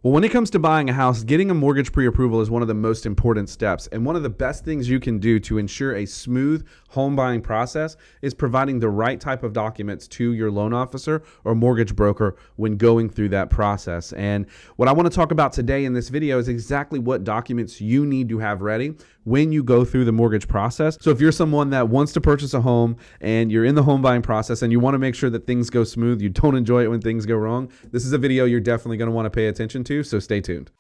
Well, when it comes to buying a house, getting a mortgage pre-approval is one of the most important steps. And one of the best things you can do to ensure a smooth home buying process is providing the right type of documents to your loan officer or mortgage broker when going through that process. And what I want to talk about today in this video is exactly what documents you need to have ready when you go through the mortgage process. So if you're someone that wants to purchase a home and you're in the home buying process and you want to make sure that things go smooth, you don't enjoy it when things go wrong, this is a video you're definitely going to want to pay attention to. So stay tuned.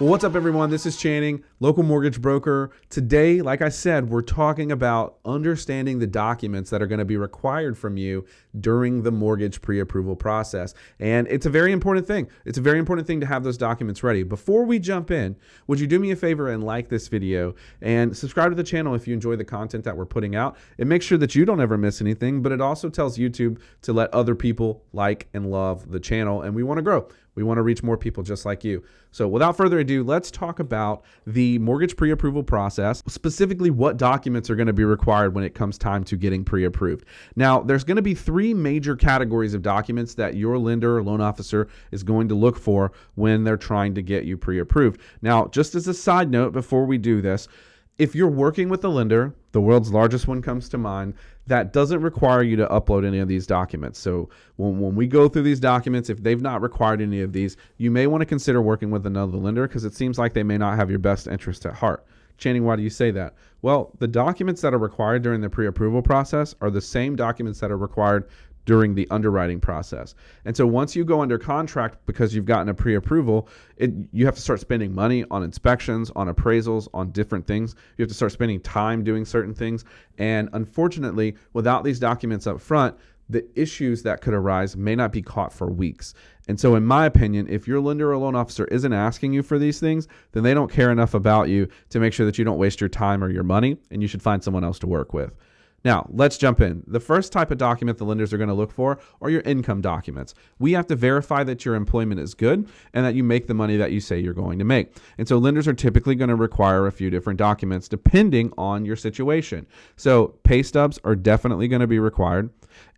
Well, what's up, everyone? This is Channing, local mortgage broker. Today, like I said, we're talking about understanding the documents that are going to be required from you during the mortgage pre-approval process. And it's a very important thing. It's a very important thing to have those documents ready. Before we jump in, would you do me a favor and like this video and subscribe to the channel if you enjoy the content that we're putting out? It makes sure that you don't ever miss anything, but it also tells YouTube to let other people like and love the channel. And we want to grow. We want to reach more people just like you. So without further ado, let's talk about the mortgage pre-approval process, specifically what documents are going to be required when it comes time to getting pre-approved. Now, there's going to be three major categories of documents that your lender or loan officer is going to look for when they're trying to get you pre-approved. Now, just as a side note, before we do this, if you're working with a lender, the world's largest one comes to mind, that doesn't require you to upload any of these documents. So when we go through these documents, if they've not required any of these, you may want to consider working with another lender because it seems like they may not have your best interest at heart. Channing, why do you say that? Well, the documents that are required during the pre-approval process are the same documents that are required during the underwriting process. And so once you go under contract because you've gotten a pre-approval, you have to start spending money on inspections, on appraisals, on different things. You have to start spending time doing certain things. And unfortunately, without these documents up front, the issues that could arise may not be caught for weeks. And so in my opinion, if your lender or loan officer isn't asking you for these things, then they don't care enough about you to make sure that you don't waste your time or your money, and you should find someone else to work with. Now, let's jump in. The first type of document the lenders are going to look for are your income documents. We have to verify that your employment is good and that you make the money that you say you're going to make. And so lenders are typically going to require a few different documents depending on your situation. So pay stubs are definitely going to be required.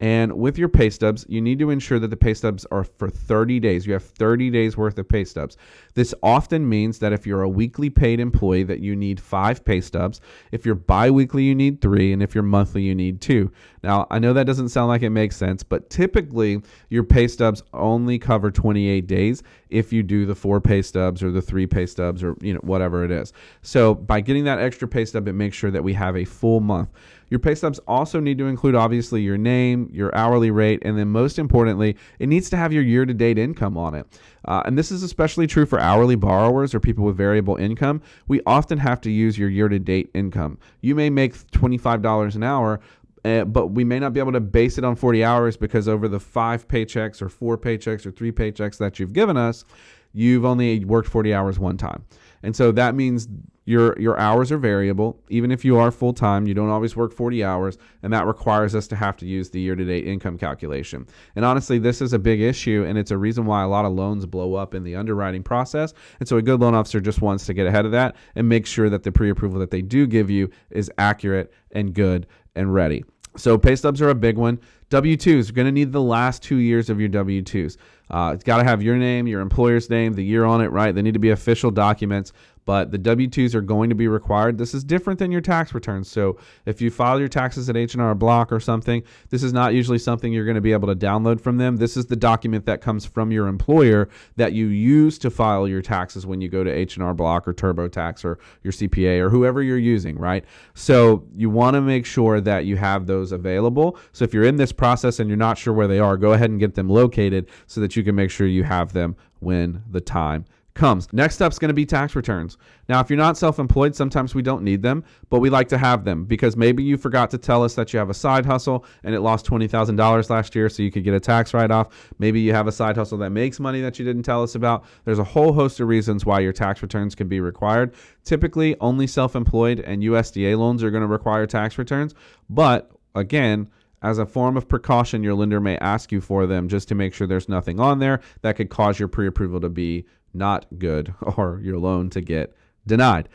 And with your pay stubs, you need to ensure that the pay stubs are for 30 days. You have 30 days worth of pay stubs. This often means that if you're a weekly paid employee, that you need 5 pay stubs. If you're biweekly, you need 3. And if you're monthly, you need 2. Now, I know that doesn't sound like it makes sense, but typically your pay stubs only cover 28 days if you do the 4 pay stubs or the 3 pay stubs or whatever it is. So by getting that extra pay stub, it makes sure that we have a full month. Your pay stubs also need to include obviously your name, your hourly rate, and then most importantly, it needs to have your year-to-date income on it. And this is especially true for hourly borrowers or people with variable income. We often have to use your year-to-date income. You may make $25 an hour, but we may not be able to base it on 40 hours because over the 5 paychecks or 4 paychecks or 3 paychecks that you've given us, you've only worked 40 hours one time. And so that means your hours are variable. Even if you are full-time, you don't always work 40 hours, and that requires us to have to use the year-to-date income calculation. And honestly, this is a big issue, and it's a reason why a lot of loans blow up in the underwriting process. And so a good loan officer just wants to get ahead of that and make sure that the pre-approval that they do give you is accurate and good and ready. So pay stubs are a big one. W-2s, you're going to need the last 2 years of your W-2s. It's got to have your name, your employer's name, the year on it, right? They need to be official documents, but the W-2s are going to be required. This is different than your tax returns. So if you file your taxes at H&R Block or something, this is not usually something you're going to be able to download from them. This is the document that comes from your employer that you use to file your taxes when you go to H&R Block or TurboTax or your CPA or whoever you're using, right? So you want to make sure that you have those available. So if you're in this process and you're not sure where they are, go ahead and get them located so that you can make sure you have them when the time comes. Next up is going to be tax returns. Now, if you're not self-employed, sometimes we don't need them, but we like to have them because maybe you forgot to tell us that you have a side hustle and it lost $20,000 last year so you could get a tax write-off. Maybe you have a side hustle that makes money that you didn't tell us about. There's a whole host of reasons why your tax returns can be required. Typically, only self-employed and USDA loans are going to require tax returns, but again, as a form of precaution, your lender may ask you for them just to make sure there's nothing on there that could cause your pre-approval to be not good or your loan to get denied.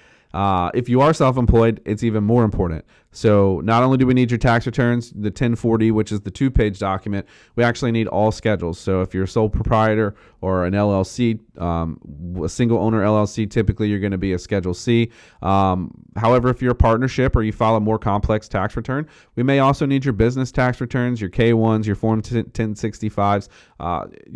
If you are self-employed, it's even more important. So not only do we need your tax returns, the 1040, which is the 2-page document, we actually need all schedules. So if you're a sole proprietor or an LLC, a single owner LLC, typically you're going to be a Schedule C. However, if you're a partnership or you file a more complex tax return, we may also need your business tax returns, your K-1s, your Form 1065s,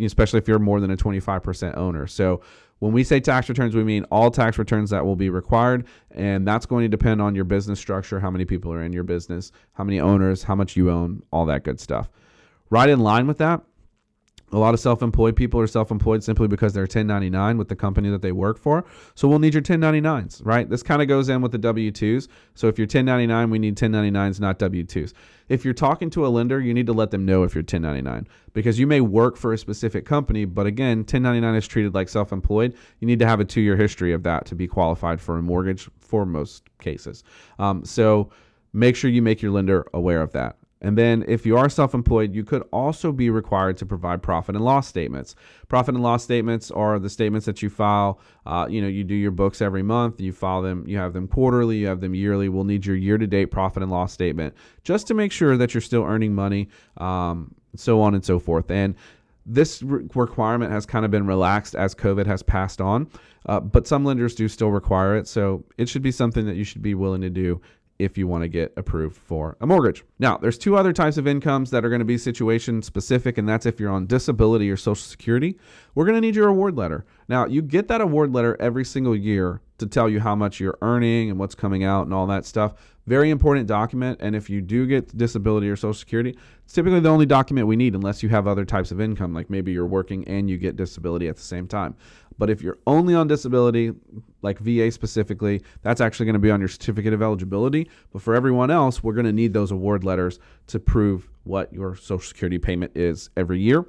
especially if you're more than a 25% owner. So when we say tax returns, we mean all tax returns that will be required, and that's going to depend on your business structure, how many people are in your business, how many owners, how much you own, all that good stuff. Right in line with that, a lot of self-employed people are self-employed simply because they're 1099 with the company that they work for. So we'll need your 1099s, right? This kind of goes in with the W-2s. So if you're 1099, we need 1099s, not W-2s. If you're talking to a lender, you need to let them know if you're 1099 because you may work for a specific company, but again, 1099 is treated like self-employed. You need to have a 2-year history of that to be qualified for a mortgage for most cases. So make sure you make your lender aware of that. And then if you are self-employed, you could also be required to provide profit and loss statements. Profit and loss statements are the statements that you file. You do your books every month. You file them. You have them quarterly. You have them yearly. We'll need your year-to-date profit and loss statement just to make sure that you're still earning money, so on and so forth. And this requirement has kind of been relaxed as COVID has passed on, but some lenders do still require it. So it should be something that you should be willing to do if you want to get approved for a mortgage. Now, there's 2 other types of incomes that are going to be situation specific, and that's if you're on disability or Social Security. We're going to need your award letter. Now, you get that award letter every single year to tell you how much you're earning and what's coming out and all that stuff. Very important document, and if you do get disability or Social Security, it's typically the only document we need unless you have other types of income, like maybe you're working and you get disability at the same time. But if you're only on disability, like VA specifically, that's actually going to be on your certificate of eligibility. But for everyone else, we're going to need those award letters to prove what your Social Security payment is every year.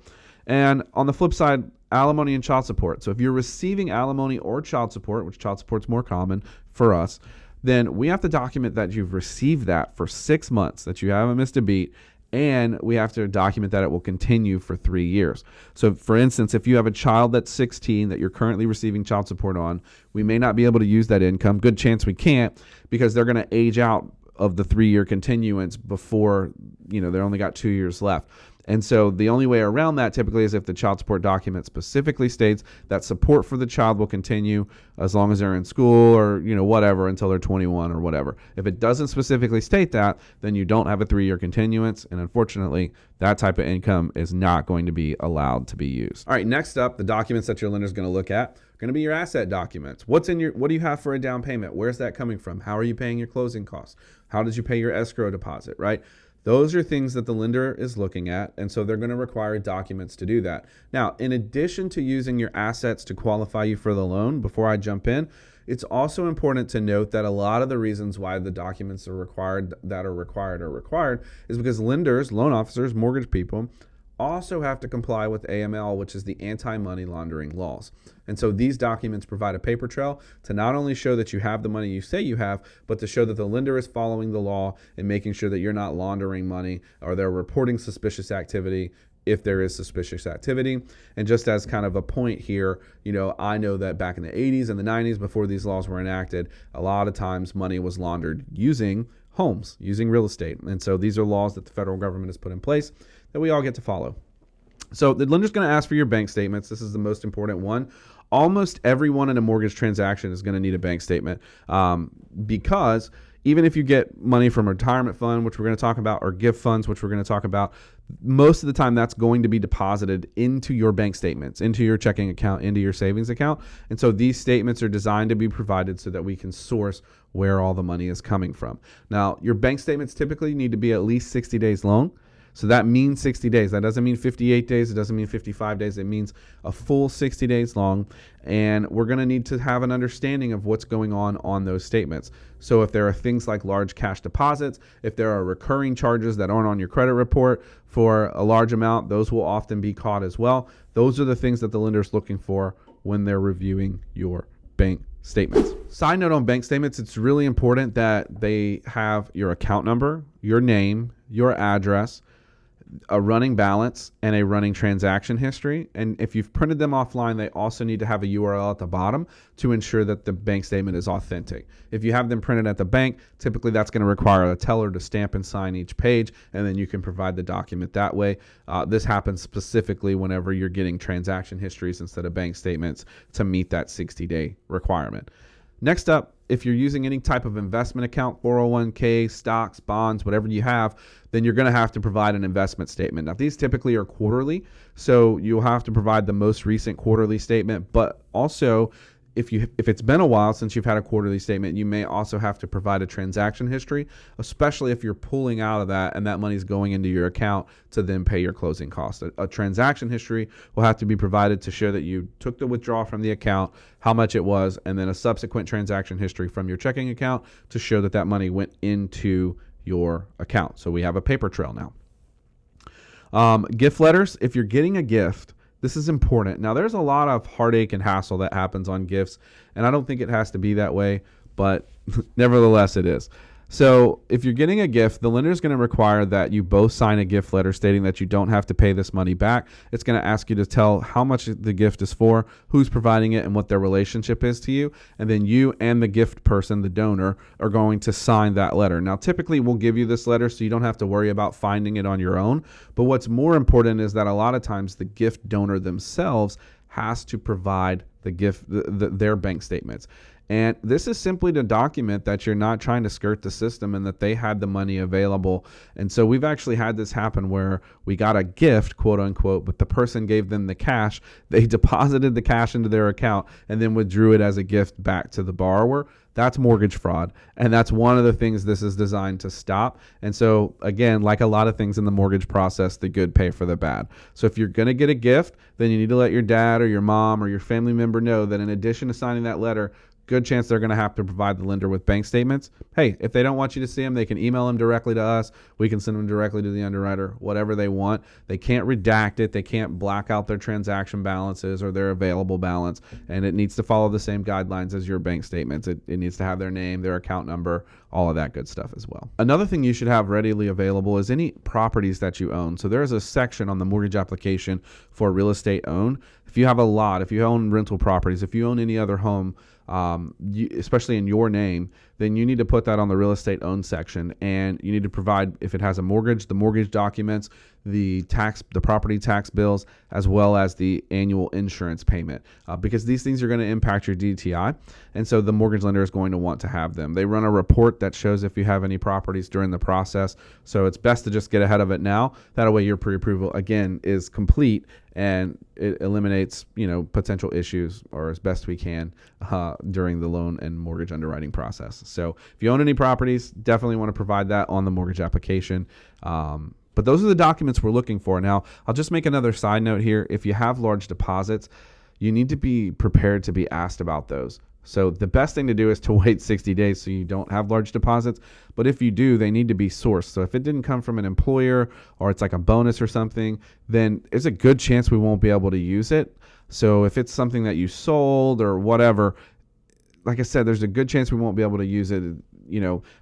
And on the flip side, alimony and child support. So if you're receiving alimony or child support, which child support's more common for us, then we have to document that you've received that for 6 months, that you haven't missed a beat, and we have to document that it will continue for 3 years. So for instance, if you have a child that's 16 that you're currently receiving child support on, we may not be able to use that income. Good chance we can't, because they're going to age out of the 3-year continuance before, they're only got 2 years left. And so the only way around that typically is if the child support document specifically states that support for the child will continue as long as they're in school or, whatever, until they're 21 or whatever. If it doesn't specifically state that, then you don't have a 3-year continuance. And unfortunately, that type of income is not going to be allowed to be used. All right, next up, the documents that your lender is going to look at are going to be your asset documents. What do you have for a down payment? Where's that coming from? How are you paying your closing costs? How did you pay your escrow deposit, right? Those are things that the lender is looking at, and so they're going to require documents to do that. Now, in addition to using your assets to qualify you for the loan, before I jump in, it's also important to note that a lot of the reasons why the documents are required is because lenders, loan officers, mortgage people also have to comply with AML, which is the anti-money laundering laws. And so these documents provide a paper trail to not only show that you have the money you say you have, but to show that the lender is following the law and making sure that you're not laundering money or they're reporting suspicious activity if there is suspicious activity. And just as kind of a point here, I know that back in the 80s and the 90s, before these laws were enacted, a lot of times money was laundered using homes, using real estate. And so these are laws that the federal government has put in place that we all get to follow. So the lender's going to ask for your bank statements. This is the most important one. Almost everyone in a mortgage transaction is going to need a bank statement because even if you get money from a retirement fund, which we're going to talk about, or gift funds, which we're going to talk about, most of the time that's going to be deposited into your bank statements, into your checking account, into your savings account. And so these statements are designed to be provided so that we can source where all the money is coming from. Now, your bank statements typically need to be at least 60 days long. So that means 60 days. That doesn't mean 58 days. It doesn't mean 55 days. It means a full 60 days long. And we're going to need to have an understanding of what's going on those statements. So if there are things like large cash deposits, if there are recurring charges that aren't on your credit report for a large amount, those will often be caught as well. Those are the things that the lender is looking for when they're reviewing your bank statements. Side note on bank statements, it's really important that they have your account number, your name, your address, a running balance and a running transaction history. And if you've printed them offline, they also need to have a URL at the bottom to ensure that the bank statement is authentic. If you have them printed at the bank, typically that's going to require a teller to stamp and sign each page, and then you can provide the document that way. This happens specifically whenever you're getting transaction histories instead of bank statements to meet that 60-day requirement. Next up, if you're using any type of investment account, 401k, stocks, bonds, whatever you have, then you're going to have to provide an investment statement. Now, these typically are quarterly, so you'll have to provide the most recent quarterly statement, but also if it's been a while since you've had a quarterly statement, you may also have to provide a transaction history, especially if you're pulling out of that and that money's going into your account to then pay your closing costs. A transaction history will have to be provided to show that you took the withdrawal from the account, how much it was, and then a subsequent transaction history from your checking account to show that that money went into your account. So we have a paper trail now. Gift letters, if you're getting a gift, this is important. Now, there's a lot of heartache and hassle that happens on gifts, and I don't think it has to be that way, but nevertheless it is. So if you're getting a gift, the lender is going to require that you both sign a gift letter stating that you don't have to pay this money back. It's going to ask you to tell how much the gift is for, who's providing it, and what their relationship is to you. And then you and the gift person, the donor, are going to sign that letter. Now, typically we'll give you this letter so you don't have to worry about finding it on your own. But what's more important is that a lot of times the gift donor themselves has to provide the gift, their bank statements. And this is simply to document that you're not trying to skirt the system and that they had the money available. And so we've actually had this happen where we got a gift, quote unquote, but the person gave them the cash. They deposited the cash into their account and then withdrew it as a gift back to the borrower. That's mortgage fraud. And that's one of the things this is designed to stop. And so again, like a lot of things in the mortgage process, the good pay for the bad. So if you're going to get a gift, then you need to let your dad or your mom or your family member know that in addition to signing that letter, good chance they're going to have to provide the lender with bank statements. Hey, if they don't want you to see them, they can email them directly to us. We can send them directly to the underwriter, whatever they want. They can't redact it. They can't black out their transaction balances or their available balance. And it needs to follow the same guidelines as your bank statements. It needs to have their name, their account number, all of that good stuff as well. Another thing you should have readily available is any properties that you own. So there's a section on the mortgage application for real estate owned. If you have a lot, if you own rental properties, if you own any other home, especially in your name, then you need to put that on the real estate owned section, and you need to provide, if it has a mortgage, the mortgage documents, the property tax bills, as well as the annual insurance payment, because these things are going to impact your DTI, and so the mortgage lender is going to want to have them. They run a report that shows if you have any properties during the process, so it's best to just get ahead of it now. That way your pre-approval, again, is complete, and it eliminates, potential issues, or as best we can, during the loan and mortgage underwriting process. So if you own any properties, definitely want to provide that on the mortgage application. But those are the documents we're looking for. Now, I'll just make another side note here. If you have large deposits, you need to be prepared to be asked about those. So the best thing to do is to wait 60 days so you don't have large deposits. But if you do, they need to be sourced. So if it didn't come from an employer or it's like a bonus or something, then there's a good chance we won't be able to use it. So if it's something that you sold or whatever, like I said, there's a good chance we won't be able to use it.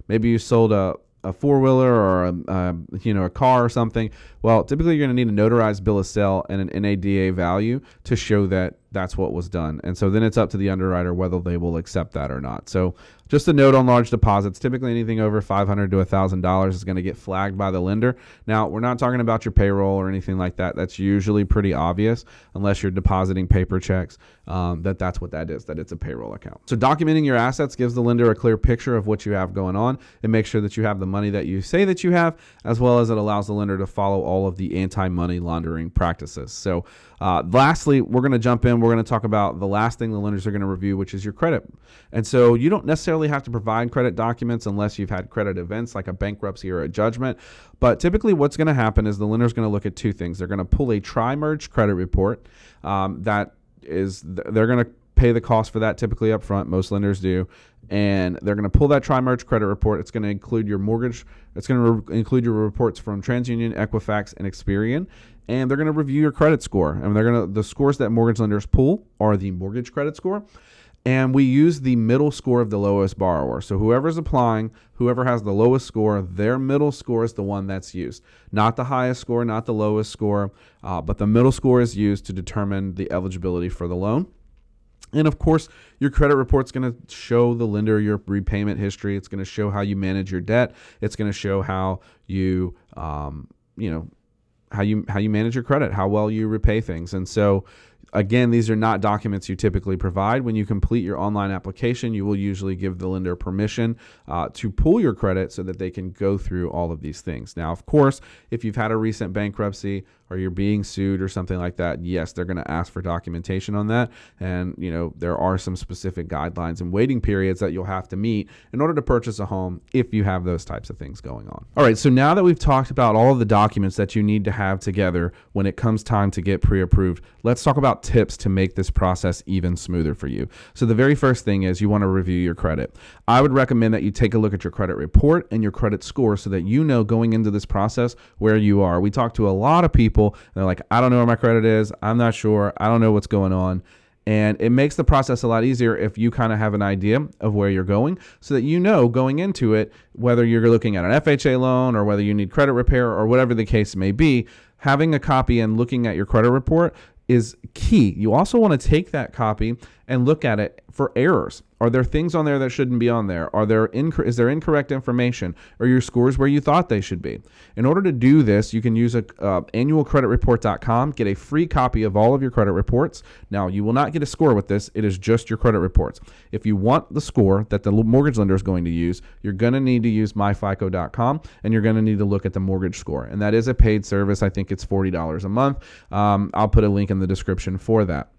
Maybe you sold a four-wheeler or a car or something. Well, typically you're going to need a notarized bill of sale and an NADA value to show that that's what was done. And so then it's up to the underwriter whether they will accept that or not. So just a note on large deposits, typically anything over $500 to $1,000 is going to get flagged by the lender. Now, we're not talking about your payroll or anything like that. That's usually pretty obvious unless you're depositing paper checks, that's what that is, that it's a payroll account. So documenting your assets gives the lender a clear picture of what you have going on and make sure that you have the money that you say that you have, as well as it allows the lender to follow all of the anti-money laundering practices. So lastly, we're going to jump in. We're going to talk about the last thing the lenders are going to review, which is your credit. And so you don't necessarily have to provide credit documents unless you've had credit events like a bankruptcy or a judgment. But typically what's going to happen is the lender is going to look at two things. They're going to pull a tri-merge credit report. They're going to pay the cost for that typically up front. Most lenders do. And they're going to pull that tri-merge credit report. It's going to include your mortgage. It's going to include your reports from TransUnion, Equifax, and Experian. And they're going to review your credit score. And the scores that mortgage lenders pull are the mortgage credit score, And we use the middle score of the lowest borrower. So whoever's applying, whoever has the lowest score, their middle score is the one that's used. Not the highest score, not the lowest score, but the middle score is used to determine the eligibility for the loan. And of course, your credit report's going to show the lender your repayment history. It's going to show how you manage your debt. It's going to show how you, how you manage your credit, how well you repay things. And so, again, these are not documents you typically provide. When you complete your online application, you will usually give the lender permission to pull your credit so that they can go through all of these things. Now, of course, if you've had a recent bankruptcy or you're being sued or something like that, yes, they're going to ask for documentation on that. And, there are some specific guidelines and waiting periods that you'll have to meet in order to purchase a home if you have those types of things going on. All right, so now that we've talked about all of the documents that you need to have together when it comes time to get pre-approved, let's talk about tips to make this process even smoother for you. So the very first thing is you want to review your credit. I would recommend that you take a look at your credit report and your credit score so that you know going into this process where you are. We talk to a lot of people and they're like, I don't know where my credit is. I'm not sure. I don't know what's going on. And it makes the process a lot easier if you kind of have an idea of where you're going so that you know going into it, whether you're looking at an FHA loan or whether you need credit repair or whatever the case may be, having a copy and looking at your credit report is key. You also want to take that copy and look at it for errors. Are there things on there that shouldn't be on there? Is there incorrect information? Are your scores where you thought they should be? In order to do this, you can use annualcreditreport.com, get a free copy of all of your credit reports. Now, you will not get a score with this. It is just your credit reports. If you want the score that the mortgage lender is going to use, you're going to need to use myfico.com, and you're going to need to look at the mortgage score. And that is a paid service. I think it's $40 a month. I'll put a link in the description for that.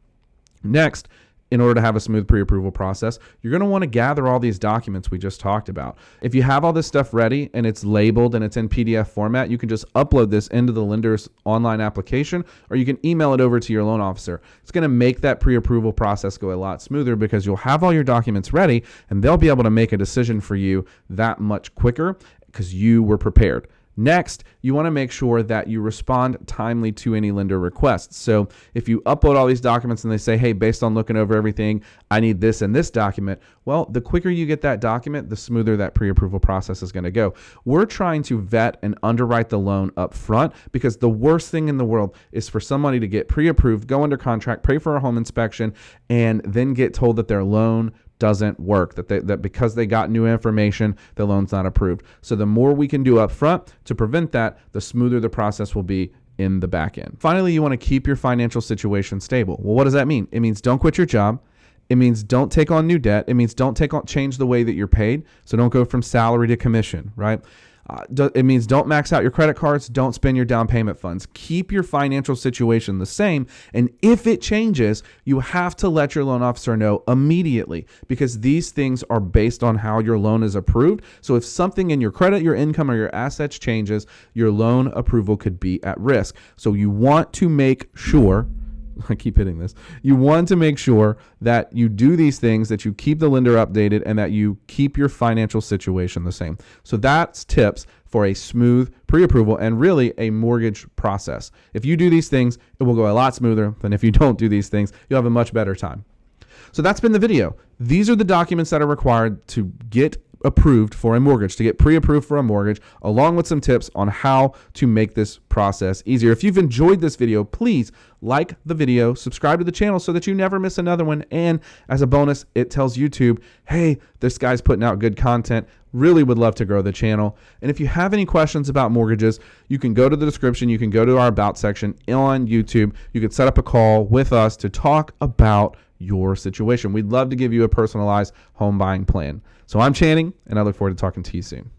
Next, in order to have a smooth pre-approval process, you're going to want to gather all these documents we just talked about. If you have all this stuff ready and it's labeled and it's in PDF format, you can just upload this into the lender's online application, or you can email it over to your loan officer. It's going to make that pre-approval process go a lot smoother because you'll have all your documents ready and they'll be able to make a decision for you that much quicker because you were prepared. Next, you want to make sure that you respond timely to any lender requests. So if you upload all these documents and they say, hey, based on looking over everything, I need this and this document, well, the quicker you get that document, the smoother that pre-approval process is going to go. We're trying to vet and underwrite the loan up front because the worst thing in the world is for somebody to get pre-approved, go under contract, pay for a home inspection, and then get told that their loan doesn't work, that because they got new information, the loan's not approved. So the more we can do up front to prevent that, the smoother the process will be in the back end. Finally, you want to keep your financial situation stable. Well, what does that mean? It means don't quit your job. It means don't take on new debt. It means don't change the way that you're paid. So don't go from salary to commission, right? It means don't max out your credit cards. Don't spend your down payment funds. Keep your financial situation the same. And if it changes, you have to let your loan officer know immediately because these things are based on how your loan is approved. So if something in your credit, your income, or your assets changes, your loan approval could be at risk. So you want to make sure, I keep hitting this, you want to make sure that you do these things, that you keep the lender updated, and that you keep your financial situation the same. So that's tips for a smooth pre-approval and really a mortgage process. If you do these things, it will go a lot smoother than if you don't do these things. You'll have a much better time. So that's been the video. These are the documents that are required to get approved for a mortgage, to get pre-approved for a mortgage, along with some tips on how to make this process easier. If you've enjoyed this video, please like the video, subscribe to the channel so that you never miss another one. And as a bonus, it tells YouTube, hey, this guy's putting out good content. Really would love to grow the channel. And if you have any questions about mortgages, you can go to the description. You can go to our About section on YouTube. You can set up a call with us to talk about your situation. We'd love to give you a personalized home buying plan. So I'm Channing, and I look forward to talking to you soon.